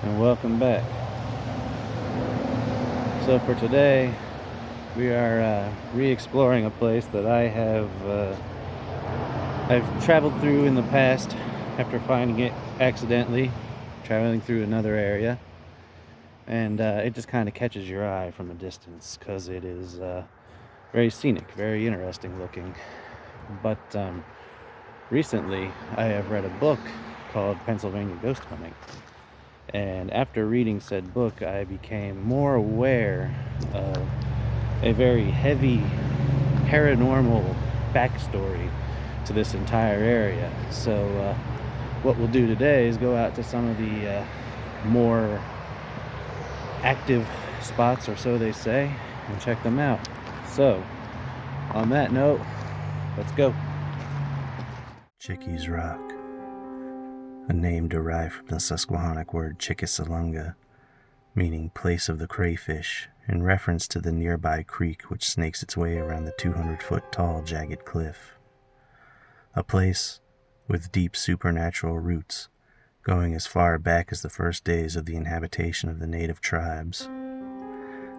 and welcome back. So for today, we are re-exploring a place that I've traveled through in the past after finding it accidentally, traveling through another area, and it just kind of catches your eye from a distance because it is very scenic, very interesting looking. But recently, I have read a book called Pennsylvania Ghost Hunting. And after reading said book, I became more aware of a very heavy paranormal backstory to this entire area. So what we'll do today is go out to some of the more active spots, or so they say, and check them out. So on that note, let's go. Chickies Rock, a name derived from the Susquehannock word Chickasalunga, meaning place of the crayfish, in reference to the nearby creek which snakes its way around the 200-foot tall jagged cliff. A place with deep supernatural roots, going as far back as the first days of the inhabitation of the native tribes.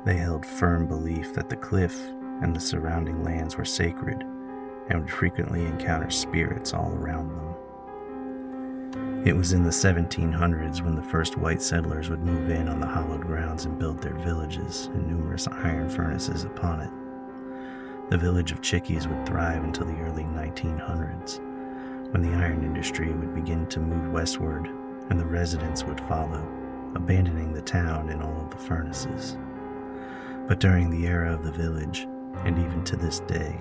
They held firm belief that the cliff and the surrounding lands were sacred and would frequently encounter spirits all around them. It was in the 1700s when the first white settlers would move in on the hallowed grounds and build their villages and numerous iron furnaces upon it. The village of Chickies would thrive until the early 1900s, when the iron industry would begin to move westward and the residents would follow, abandoning the town and all of the furnaces. But during the era of the village, and even to this day,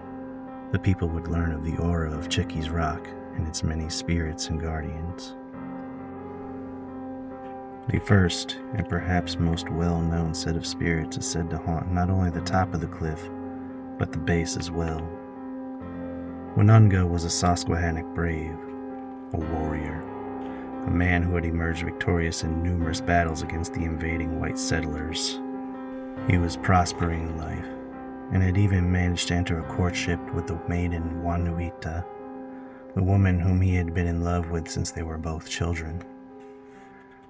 the people would learn of the aura of Chickies Rock and its many spirits and guardians. The first, and perhaps most well-known set of spirits is said to haunt not only the top of the cliff, but the base as well. Winunga was a Susquehannock brave, a warrior, a man who had emerged victorious in numerous battles against the invading white settlers. He was prospering in life, and had even managed to enter a courtship with the maiden Wanuita, the woman whom he had been in love with since they were both children.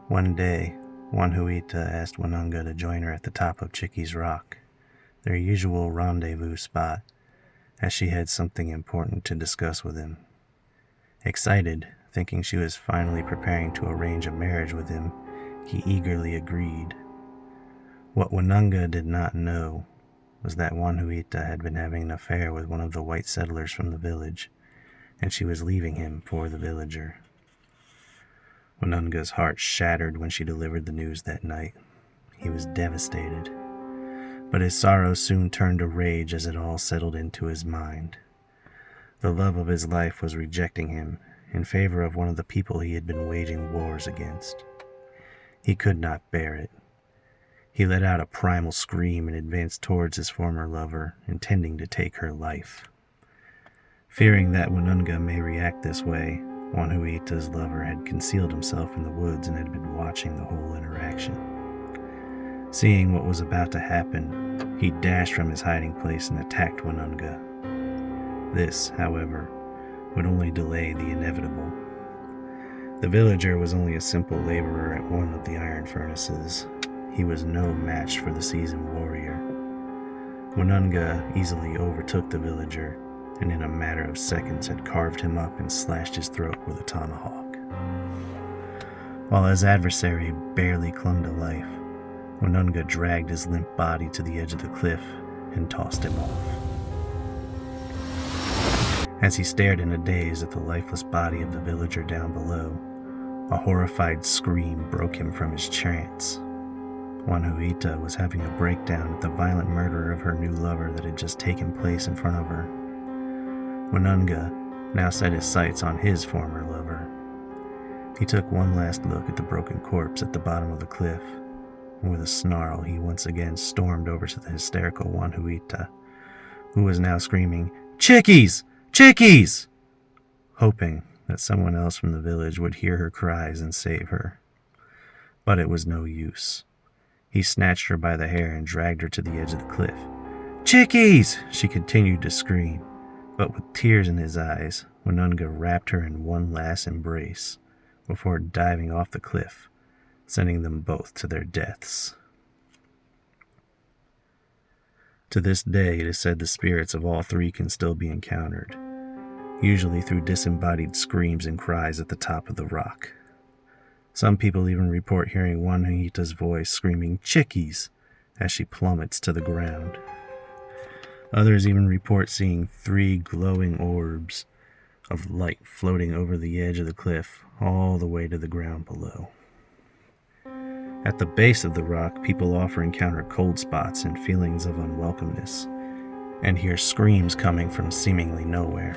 One day, Wanuita asked Winunga to join her at the top of Chickies Rock, their usual rendezvous spot, as she had something important to discuss with him. Excited, thinking she was finally preparing to arrange a marriage with him, he eagerly agreed. What Winunga did not know was that Wanuita had been having an affair with one of the white settlers from the village, and she was leaving him for the villager. Winunga's heart shattered when she delivered the news that night. He was devastated, but his sorrow soon turned to rage as it all settled into his mind. The love of his life was rejecting him in favor of one of the people he had been waging wars against. He could not bear it. He let out a primal scream and advanced towards his former lover, intending to take her life. Fearing that Winunga may react this way, Wanuita's lover had concealed himself in the woods and had been watching the whole interaction. Seeing what was about to happen, he dashed from his hiding place and attacked Winunga. This, however, would only delay the inevitable. The villager was only a simple laborer at one of the iron furnaces. He was no match for the seasoned warrior. Winunga easily overtook the villager, and in a matter of seconds had carved him up and slashed his throat with a tomahawk. While his adversary barely clung to life, Winunga dragged his limp body to the edge of the cliff and tossed him off. As he stared in a daze at the lifeless body of the villager down below, a horrified scream broke him from his trance. Wanuita was having a breakdown at the violent murder of her new lover that had just taken place in front of her. Winunga now set his sights on his former lover. He took one last look at the broken corpse at the bottom of the cliff, and with a snarl he once again stormed over to the hysterical Wanuita, who was now screaming, "Chickies! Chickies!" hoping that someone else from the village would hear her cries and save her. But it was no use. He snatched her by the hair and dragged her to the edge of the cliff. "Chickies!" she continued to scream, but with tears in his eyes, Winunga wrapped her in one last embrace before diving off the cliff sending them both to their deaths. To this day, it is said the spirits of all three can still be encountered, usually through disembodied screams and cries at the top of the rock. Some people even report hearing Juanita's voice screaming, "Chickies," as she plummets to the ground. Others even report seeing 3 glowing orbs of light floating over the edge of the cliff all the way to the ground below. At the base of the rock, people often encounter cold spots and feelings of unwelcomeness, and hear screams coming from seemingly nowhere.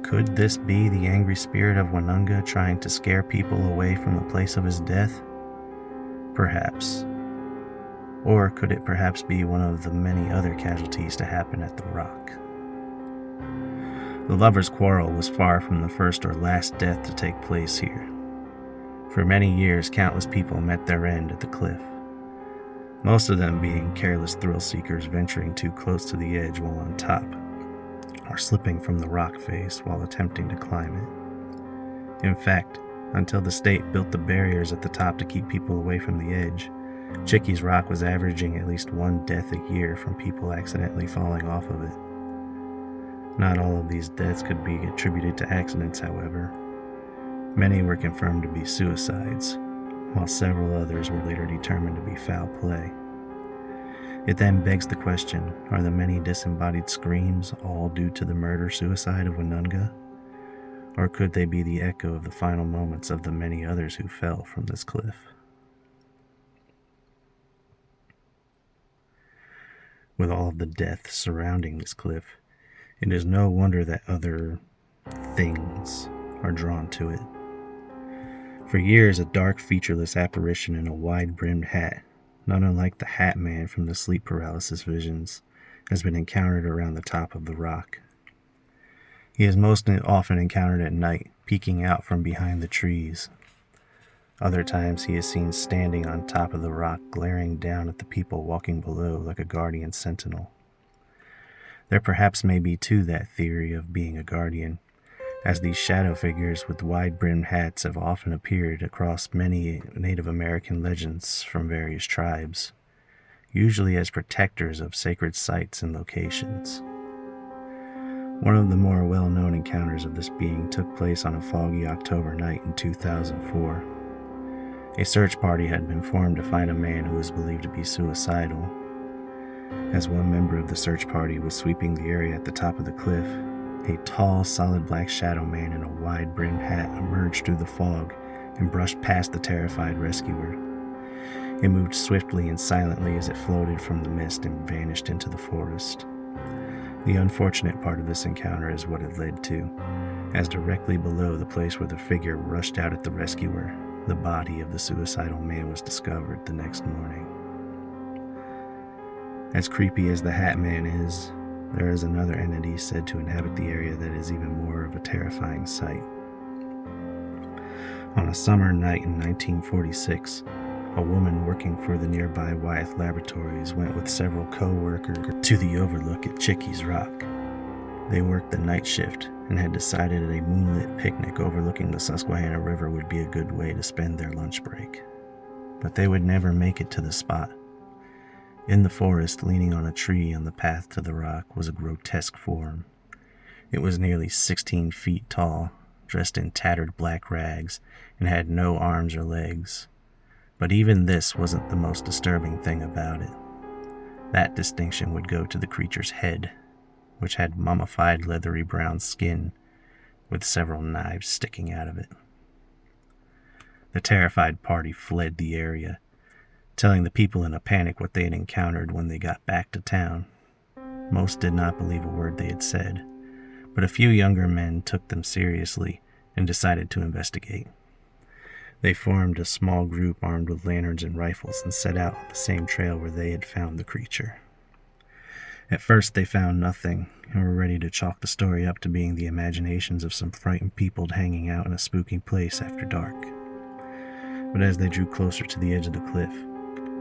Could this be the angry spirit of Winunga trying to scare people away from the place of his death? Perhaps. Or could it perhaps be one of the many other casualties to happen at the rock? The lovers' quarrel was far from the first or last death to take place here. For many years, countless people met their end at the cliff, most of them being careless thrill-seekers venturing too close to the edge while on top, or slipping from the rock face while attempting to climb it. In fact, until the state built the barriers at the top to keep people away from the edge, Chickies Rock was averaging at least 1 death a year from people accidentally falling off of it. Not all of these deaths could be attributed to accidents, however. Many were confirmed to be suicides, while several others were later determined to be foul play. It then begs the question, are the many disembodied screams all due to the murder-suicide of Winunga? Or could they be the echo of the final moments of the many others who fell from this cliff? With all of the deaths surrounding this cliff, it is no wonder that other things are drawn to it. For years, a dark, featureless apparition in a wide-brimmed hat, not unlike the Hat Man from the sleep paralysis visions, has been encountered around the top of the rock. He is most often encountered at night, peeking out from behind the trees. Other times he is seen standing on top of the rock, glaring down at the people walking below like a guardian sentinel. There perhaps may be to that theory of being a guardian, as these shadow figures with wide-brimmed hats have often appeared across many Native American legends from various tribes, usually as protectors of sacred sites and locations. One of the more well-known encounters of this being took place on a foggy October night in 2004. A search party had been formed to find a man who was believed to be suicidal. As one member of the search party was sweeping the area at the top of the cliff, a tall, solid black shadow man in a wide-brimmed hat emerged through the fog and brushed past the terrified rescuer. It moved swiftly and silently as it floated from the mist and vanished into the forest. The unfortunate part of this encounter is what it led to, as directly below the place where the figure rushed out at the rescuer, the body of the suicidal man was discovered the next morning. As creepy as the Hat Man is, there is another entity said to inhabit the area that is even more of a terrifying sight. On a summer night in 1946, a woman working for the nearby Wyeth Laboratories went with several co-workers to the overlook at Chickies Rock. They worked the night shift and had decided that a moonlit picnic overlooking the Susquehanna River would be a good way to spend their lunch break. But they would never make it to the spot. In the forest, leaning on a tree on the path to the rock, was a grotesque form. It was nearly 16 feet tall, dressed in tattered black rags, and had no arms or legs. But even this wasn't the most disturbing thing about it. That distinction would go to the creature's head, which had mummified leathery brown skin with several knives sticking out of it. The terrified party fled the area, telling the people in a panic what they had encountered when they got back to town. Most did not believe a word they had said, but a few younger men took them seriously and decided to investigate. They formed a small group armed with lanterns and rifles and set out on the same trail where they had found the creature. At first they found nothing and were ready to chalk the story up to being the imaginations of some frightened people hanging out in a spooky place after dark. But as they drew closer to the edge of the cliff,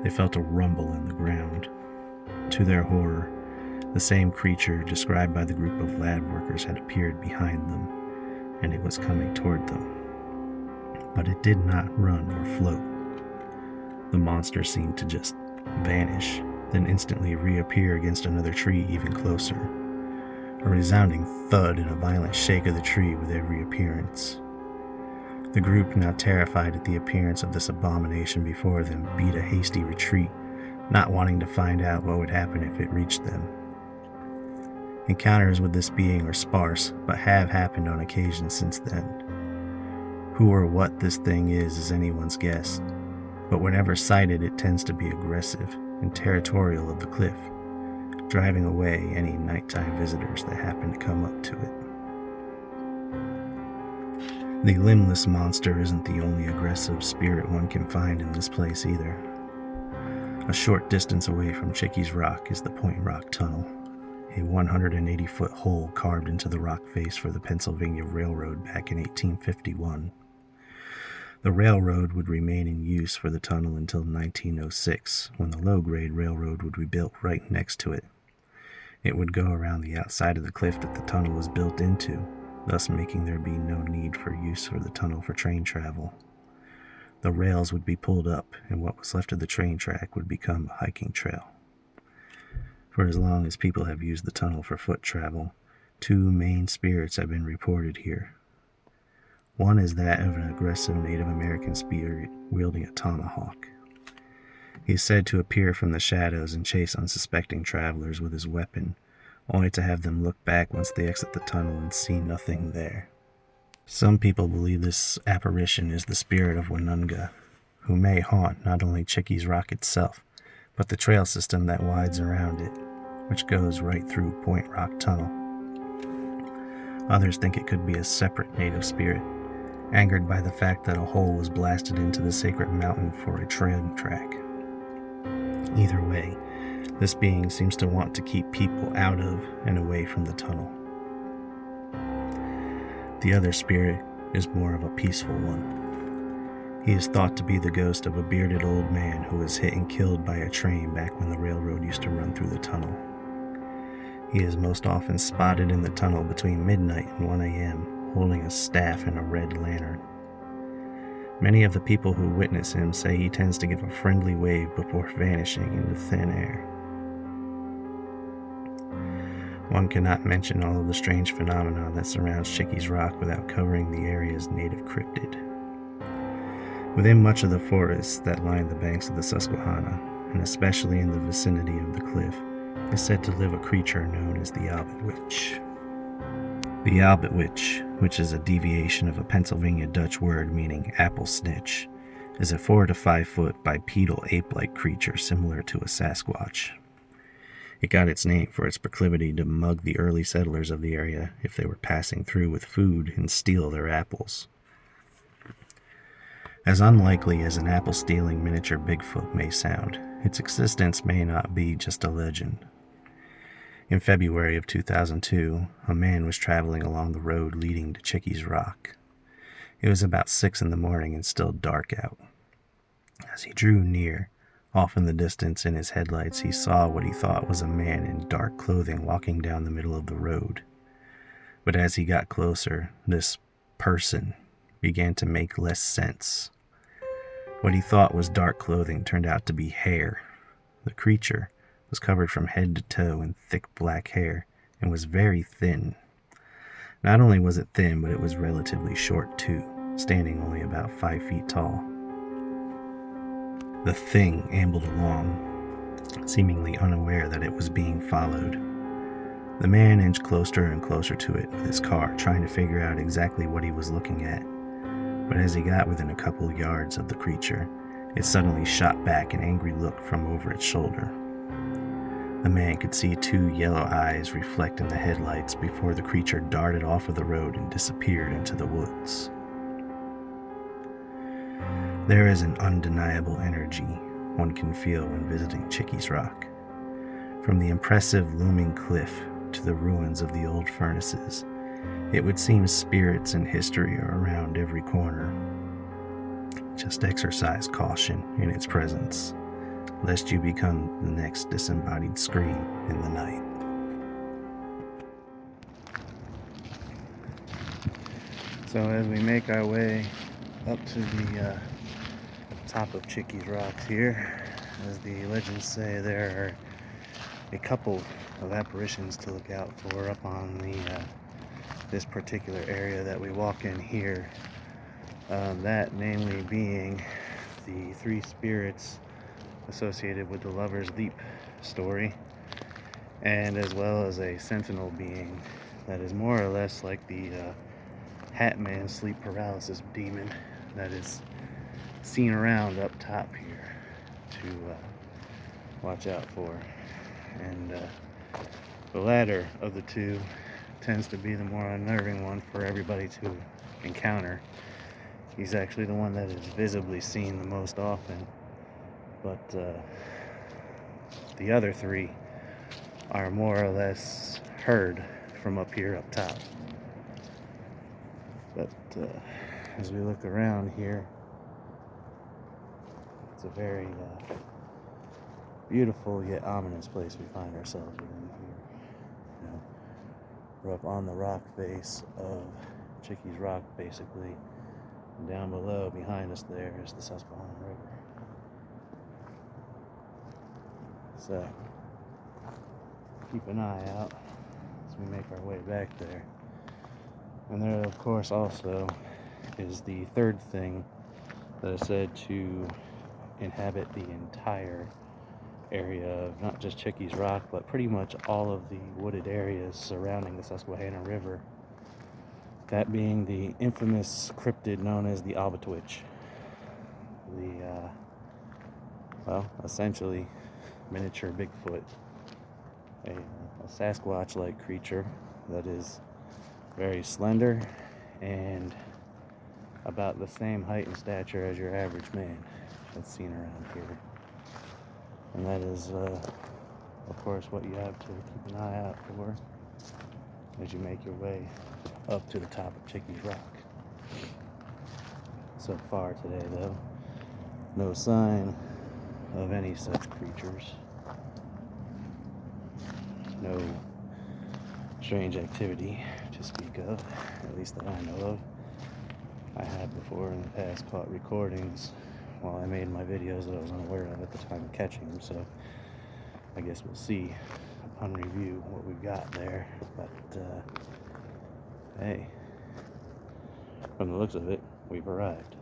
they felt a rumble in the ground. To their horror, the same creature described by the group of lab workers had appeared behind them, and it was coming toward them. but it did not run or float. The monster seemed to just vanish, then instantly reappear against another tree even closer. A resounding thud and a violent shake of the tree with every appearance. The group, now terrified at the appearance of this abomination before them, beat a hasty retreat, not wanting to find out what would happen if it reached them. Encounters with this being are sparse, but have happened on occasion since then. Who or what this thing is anyone's guess, but whenever sighted it tends to be aggressive and territorial of the cliff, driving away any nighttime visitors that happen to come up to it. The limbless monster isn't the only aggressive spirit one can find in this place either. A short distance away from Chickies Rock is the Point Rock Tunnel, a 180-foot hole carved into the rock face for the Pennsylvania Railroad back in 1851. The railroad would remain in use for the tunnel until 1906, when the low-grade railroad would be built right next to it. It would go around the outside of the cliff that the tunnel was built into, thus making there be no need for use for the tunnel for train travel. The rails would be pulled up, and what was left of the train track would become a hiking trail. For as long as people have used the tunnel for foot travel, two main spirits have been reported here. One is that of an aggressive Native American spirit wielding a tomahawk. He is said to appear from the shadows and chase unsuspecting travelers with his weapon, only to have them look back once they exit the tunnel and see nothing there. Some people believe this apparition is the spirit of Wanunga, who may haunt not only Chickies Rock itself, but the trail system that winds around it, which goes right through Point Rock Tunnel. Others think it could be a separate native spirit, angered by the fact that a hole was blasted into the sacred mountain for a train track. Either way, this being seems to want to keep people out of and away from the tunnel. The other spirit is more of a peaceful one. He is thought to be the ghost of a bearded old man who was hit and killed by a train back when the railroad used to run through the tunnel. He is most often spotted in the tunnel between midnight and 1 a.m., holding a staff and a red lantern. Many of the people who witness him say he tends to give a friendly wave before vanishing into thin air. One cannot mention all of the strange phenomena that surrounds Chickies Rock without covering the area's native cryptid. Within much of the forests that line the banks of the Susquehanna, and especially in the vicinity of the cliff, is said to live a creature known as the Albert Witch. The Albert Witch, which is a deviation of a Pennsylvania Dutch word meaning apple snitch, is a 4 to 5 foot bipedal ape-like creature similar to a Sasquatch. It got its name for its proclivity to mug the early settlers of the area if they were passing through with food and steal their apples. As unlikely as an apple-stealing miniature Bigfoot may sound, its existence may not be just a legend. In February of 2002, a man was traveling along the road leading to Chickies Rock. It was about 6 in the morning and still dark out. As he drew near, off in the distance in his headlights, he saw what he thought was a man in dark clothing walking down the middle of the road. But as he got closer, this person began to make less sense. What he thought was dark clothing turned out to be hair. The creature was covered from head to toe in thick black hair and was very thin. Not only was it thin, but it was relatively short too, standing only about 5 feet tall. The thing ambled along, seemingly unaware that it was being followed. The man inched closer and closer to it with his car, trying to figure out exactly what he was looking at. But as he got within a couple yards of the creature, it suddenly shot back an angry look from over its shoulder. The man could see 2 yellow eyes reflect in the headlights before the creature darted off of the road and disappeared into the woods. There is an undeniable energy one can feel when visiting Chickies Rock. From the impressive looming cliff to the ruins of the old furnaces, it would seem spirits and history are around every corner. Just exercise caution in its presence, lest you become the next disembodied scream in the night. So as we make our way up to the top of Chickies Rocks here. As the legends say, there are a couple of apparitions to look out for up on this particular area that we walk in here. That namely being the three spirits associated with the Lover's Leap story, and as well as a sentinel being that is more or less like the Hat Man sleep paralysis demon that is seen around up top here to watch out for. And the latter of the two tends to be the more unnerving one for everybody to encounter. He's actually the one that is visibly seen the most often, but the other three are more or less heard from up here up top. But as we look around here, it's a very beautiful yet ominous place we find ourselves within here. You know, we're up on the rock face of Chickies Rock, basically. And down below, behind us there, is the Susquehanna River. So, keep an eye out as we make our way back there. And there, of course, also is the third thing that is said to inhabit the entire area of not just Chickies Rock, but pretty much all of the wooded areas surrounding the Susquehanna River. That being the infamous cryptid known as the Albatwitch. Essentially miniature Bigfoot. A Sasquatch-like creature that is very slender and about the same height and stature as your average man that's seen around here. And that is, of course, what you have to keep an eye out for as you make your way up to the top of Chickies Rock. So far today, though, no sign of any such creatures. No strange activity to speak of, at least that I know of. I have before in the past caught recordings while I made my videos that I was unaware of at the time of catching them, so I guess we'll see upon review what we've got there. But hey, from the looks of it, we've arrived.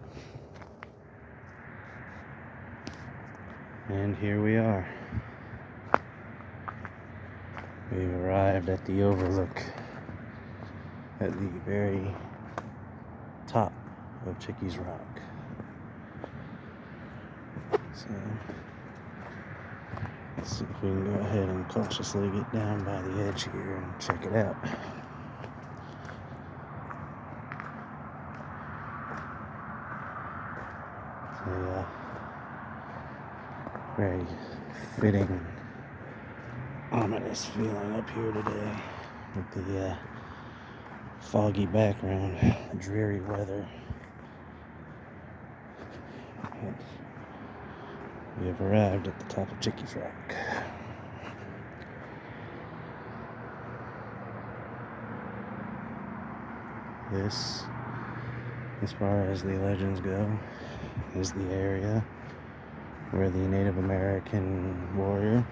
And here we are. We've arrived at the overlook at the very top of Chickies Rock. So let's see if we can go ahead and cautiously get down by the edge here and check it out. So, very fitting, ominous feeling up here today with the foggy background, the dreary weather. And we have arrived at the top of Chickies Rock. This, as far as the legends go, is the area where the Native American warrior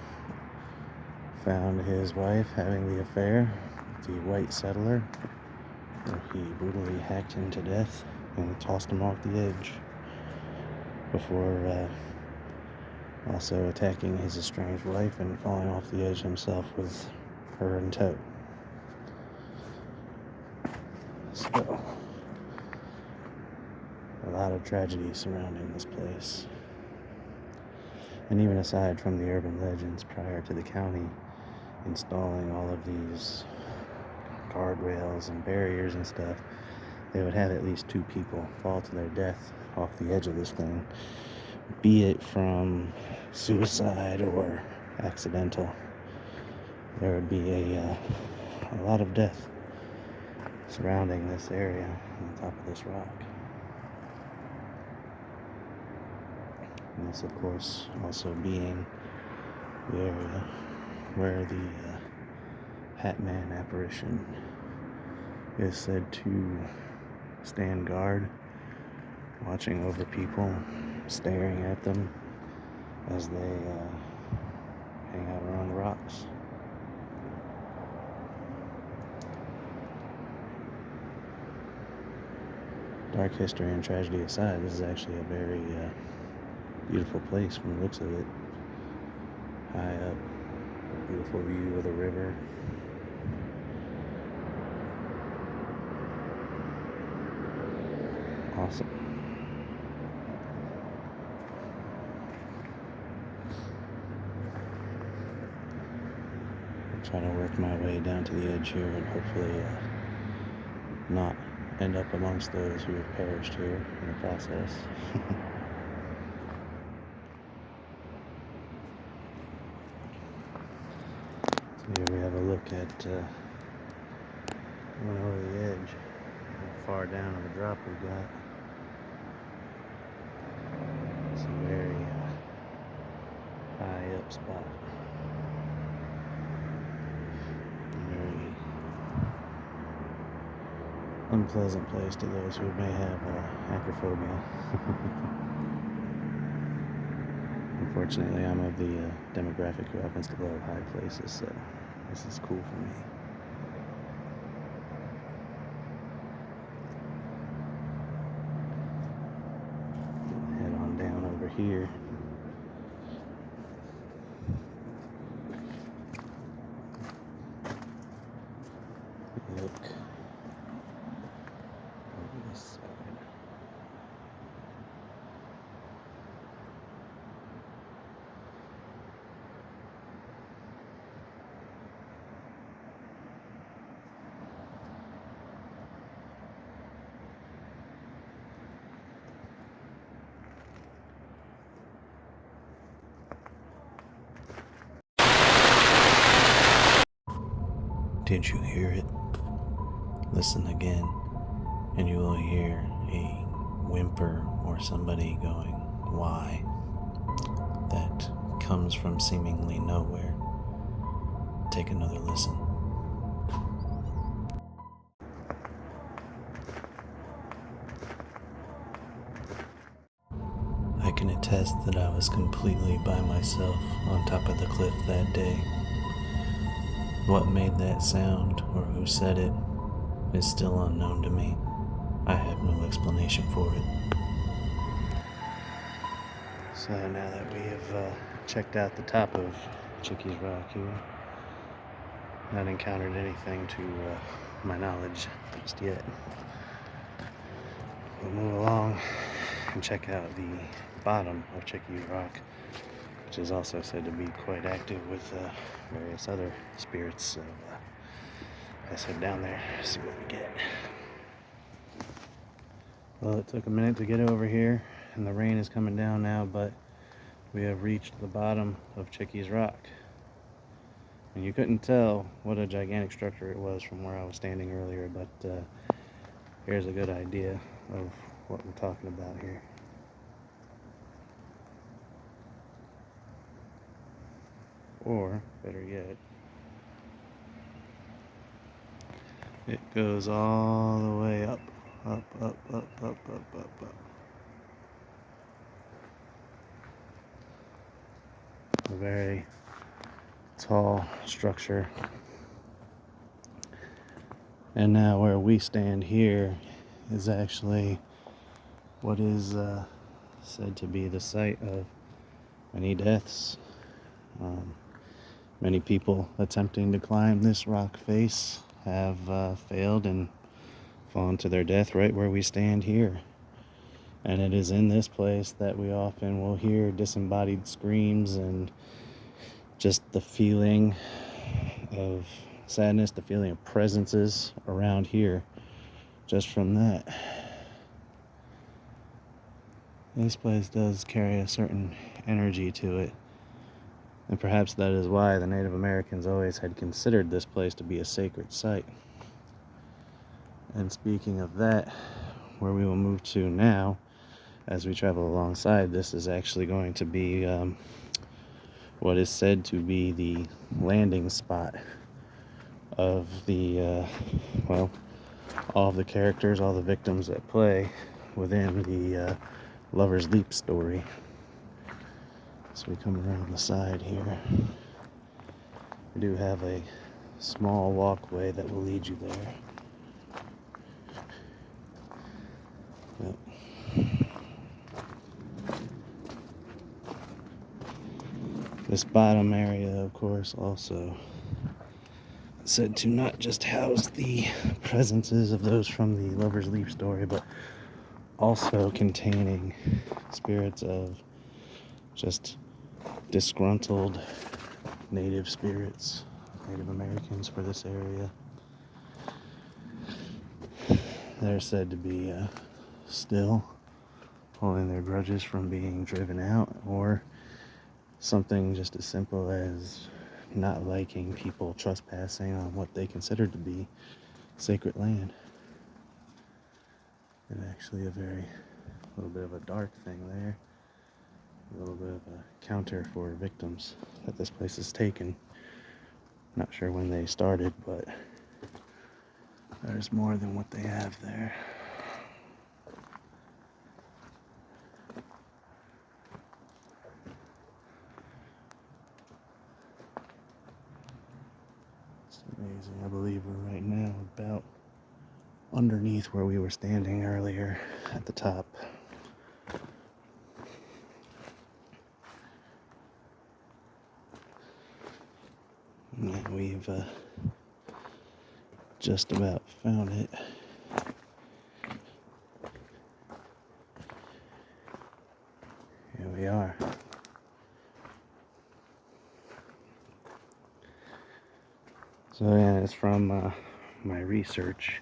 found his wife having the affair with the white settler, where he brutally hacked him to death and tossed him off the edge before also attacking his estranged wife and falling off the edge himself with her in tow. So, a lot of tragedy surrounding this place. And even aside from the urban legends, prior to the county installing all of these guardrails and barriers and stuff, they would have at least 2 people fall to their death off the edge of this thing, be it from suicide or accidental. There would be a lot of death surrounding this area on the top of this rock. And this, of course, also being the area where the Hat Man apparition is said to stand guard watching over people, staring at them as they hang out around the rocks. Dark history and tragedy aside, this is actually a very beautiful place from the looks of it. High up, a beautiful view of the river. Awesome. I'm trying to work my way down to the edge here and hopefully not end up amongst those who have perished here in the process. So here we have a look at going over the edge. How far down of a drop we got. It's a very high up spot. Very unpleasant place to those who may have acrophobia. Unfortunately, I'm of the demographic who happens to love high places, so this is cool for me. Head on down over here. Look over this side. Didn't you hear it? Listen again, and you will hear a whimper or somebody going, "Why?" That comes from seemingly nowhere. Take another listen. I can attest that I was completely by myself on top of the cliff that day. What made that sound or who said it is still unknown to me. I have no explanation for it. So now that we have checked out the top of Chickies Rock here, not encountered anything to my knowledge just yet. We'll move along and check out the bottom of Chickies Rock, which is also said to be quite active with various other spirits. So let's head down there, see what we get. Well, it took a minute to get over here, and the rain is coming down now, but we have reached the bottom of Chickies Rock. And you couldn't tell what a gigantic structure it was from where I was standing earlier, but here's a good idea of what we're talking about here. Or, better yet, it goes all the way up, up, up, up, up, up, up, up. A very tall structure. And now where we stand here is actually what is said to be the site of many deaths. Many people attempting to climb this rock face have failed and fallen to their death right where we stand here. And it is in this place that we often will hear disembodied screams and just the feeling of sadness, the feeling of presences around here just from that. This place does carry a certain energy to it. And perhaps that is why the Native Americans always had considered this place to be a sacred site. And speaking of that, where we will move to now, as we travel alongside, this is actually going to be what is said to be the landing spot of the, all of the characters, all the victims that play within the Lover's Leap story. So we come around the side here. We do have a small walkway that will lead you there. Yep. This bottom area, of course, also said to not just house the presences of those from the Lover's Leap story, but also containing spirits of just disgruntled Native spirits, Native Americans for this area. They're said to be still holding their grudges from being driven out, or something just as simple as not liking people trespassing on what they consider to be sacred land. And actually a little bit of a dark thing there. A little bit of a counter for victims that this place has taken. Not sure when they started, but there's more than what they have there. It's amazing. I believe we're right now about underneath where we were standing earlier at the top. And we've just about found it. Here we are. So yeah, it's from my research.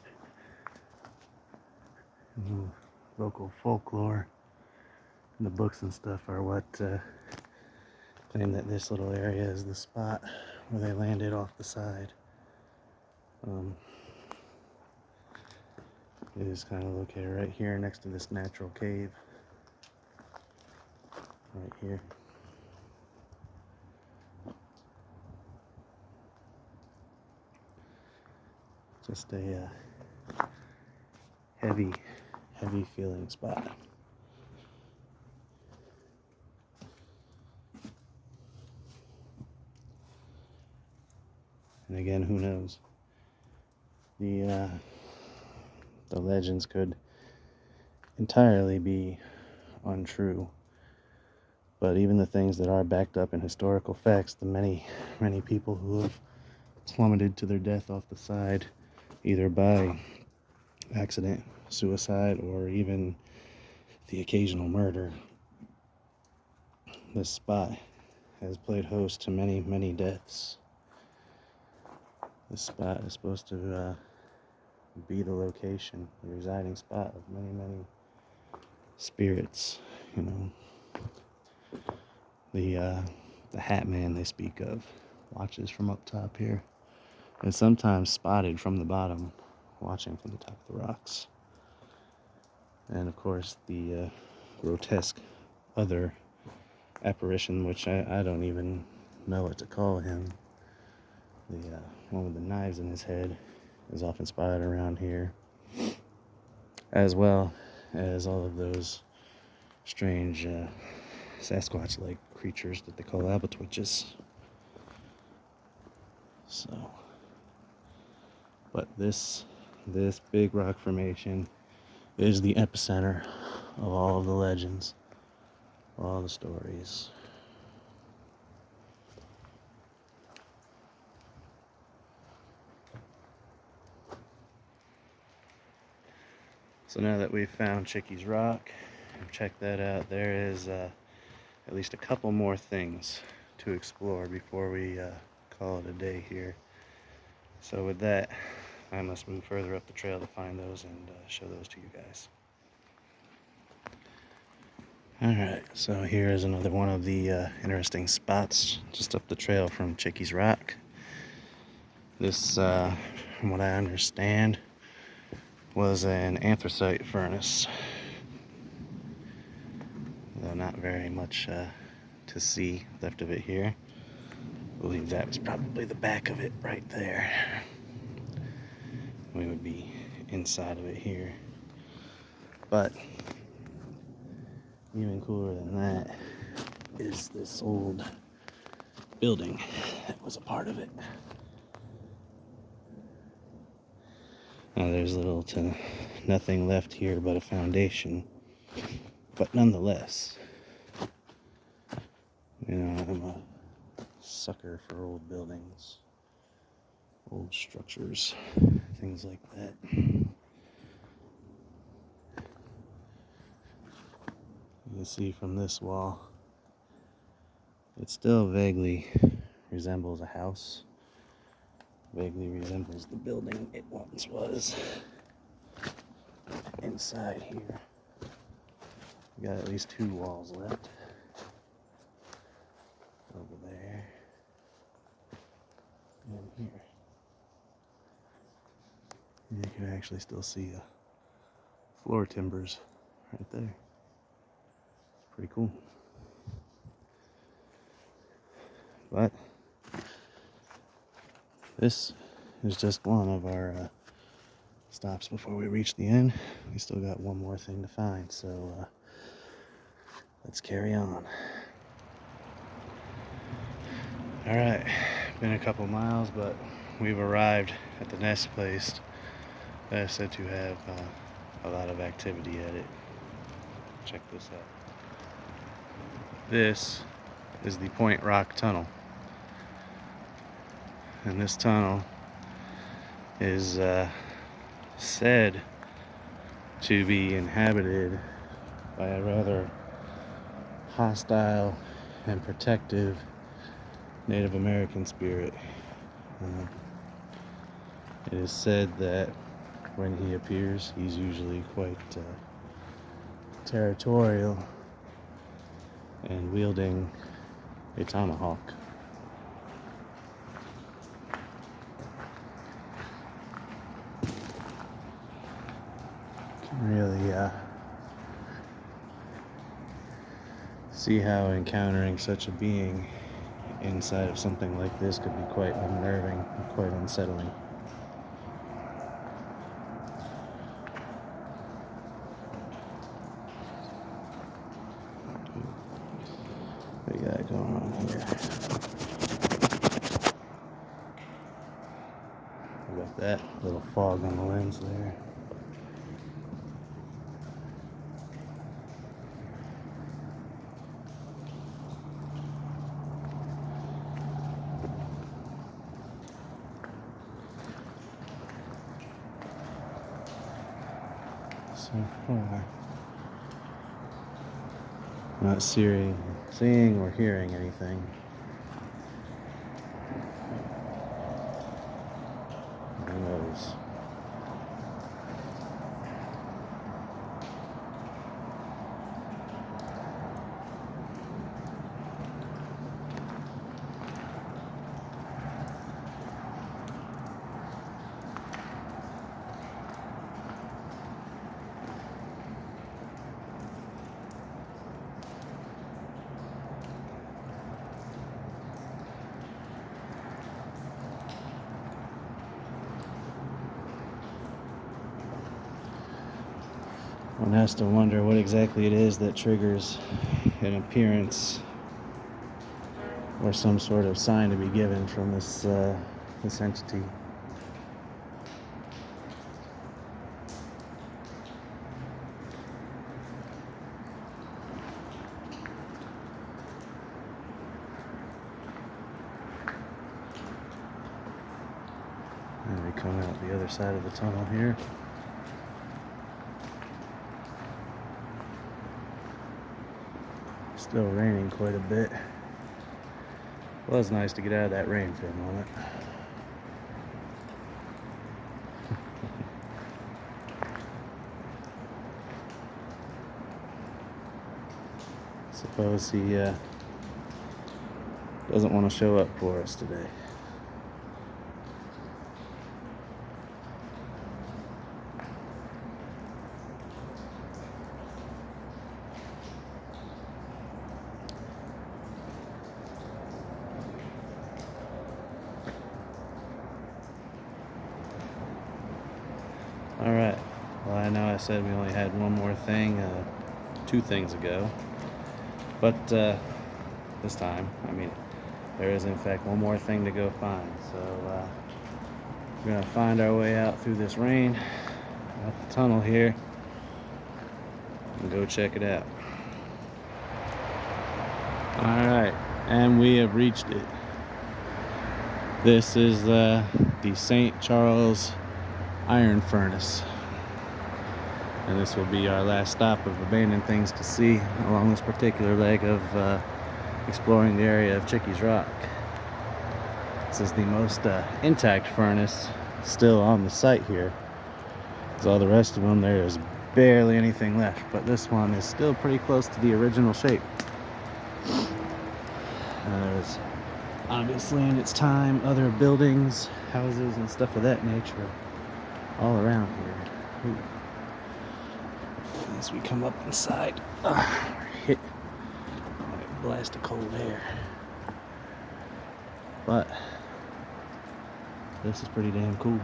Local folklore and the books and stuff are what claim that this little area is the spot where they landed off the side. It is kind of located right here next to this natural cave. Right here. Just a heavy feeling spot. And again, who knows? The legends could entirely be untrue. But even the things that are backed up in historical facts, the many people who have plummeted to their death off the side, either by accident, suicide, or even the occasional murder, this spot has played host to many deaths. This spot is supposed to be the location, the residing spot of many spirits. You know, the Hat Man they speak of watches from up top here, and sometimes spotted from the bottom, watching from the top of the rocks. And of course, the grotesque other apparition, which I don't even know what to call him. The one with the knives in his head is often spotted around here, as well as all of those strange Sasquatch-like creatures that they call albatwitches. So, but this big rock formation is the epicenter of all of the legends, all the stories. So now that we've found Chickies Rock, check that out. There is at least a couple more things to explore before we call it a day here. So with that, I must move further up the trail to find those and show those to you guys. Alright, so here is another one of the interesting spots just up the trail from Chickies Rock. This, from what I understand, was an anthracite furnace. Though not very much to see left of it here. I believe that was probably the back of it right there. We would be inside of it here. But even cooler than that is this old building that was a part of it. Now there's little to nothing left here but a foundation. But nonetheless, you know, I'm a sucker for old buildings, old structures, things like that. You can see from this wall, it still vaguely resembles a house, vaguely resembles the building it once was. Inside here, we got at least 2 walls left. Over there and here. You can actually still see floor timbers right there. Pretty cool. But this is just one of our stops before we reach the end. We still got one more thing to find, so let's carry on. Alright, been a couple miles, but we've arrived at the nest place that is said to have a lot of activity at it. Check this out. This is the Point Rock Tunnel. And this tunnel is said to be inhabited by a rather hostile and protective Native American spirit. It is said that when he appears, he's usually quite territorial and wielding a tomahawk. Can really see how encountering such a being inside of something like this could be quite unnerving and quite unsettling. What do you got going on here? We got that little fog on the lens there. So far, not seeing or hearing anything. Who knows? One has to wonder what exactly it is that triggers an appearance or some sort of sign to be given from this entity. And we come out the other side of the tunnel here. Still raining quite a bit. Well, it's nice to get out of that rain for a moment. Suppose he doesn't want to show up for us today. Alright, well, I know I said we only had one more thing 2 things ago, but this time, I mean, there is in fact one more thing to go find. So we're gonna find our way out through this rain, out the tunnel here, and go check it out. Alright, and we have reached it. This is the St. Charles Iron Furnace. And this will be our last stop of abandoned things to see along this particular leg of exploring the area of Chickies Rock. This is the most intact furnace still on the site here. Because all the rest of them, there is barely anything left. But this one is still pretty close to the original shape. There's obviously in its time other buildings, houses, and stuff of that nature all around here. Ooh. As we come up inside, we're hit by a blast of cold air. But this is pretty damn cool.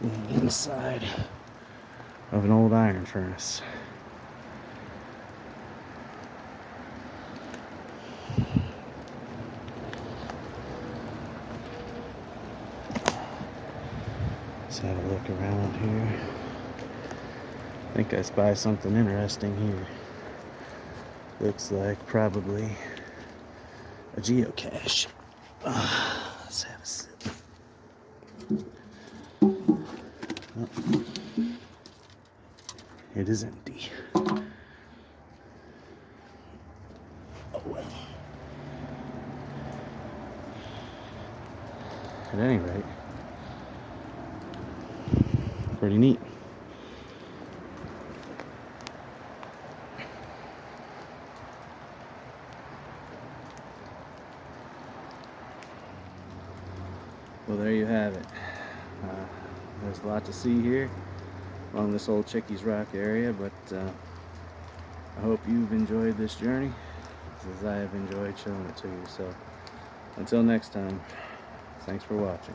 The inside of an old iron furnace. Let's have a look around here. I think I spy something interesting here. Looks like probably a geocache. Let's have a sip. Oh, it is empty. Oh well. At any rate, pretty neat. Well, there you have it. There's a lot to see here along this old Chickies Rock area, but I hope you've enjoyed this journey as I have enjoyed showing it to you. So until next time, thanks for watching.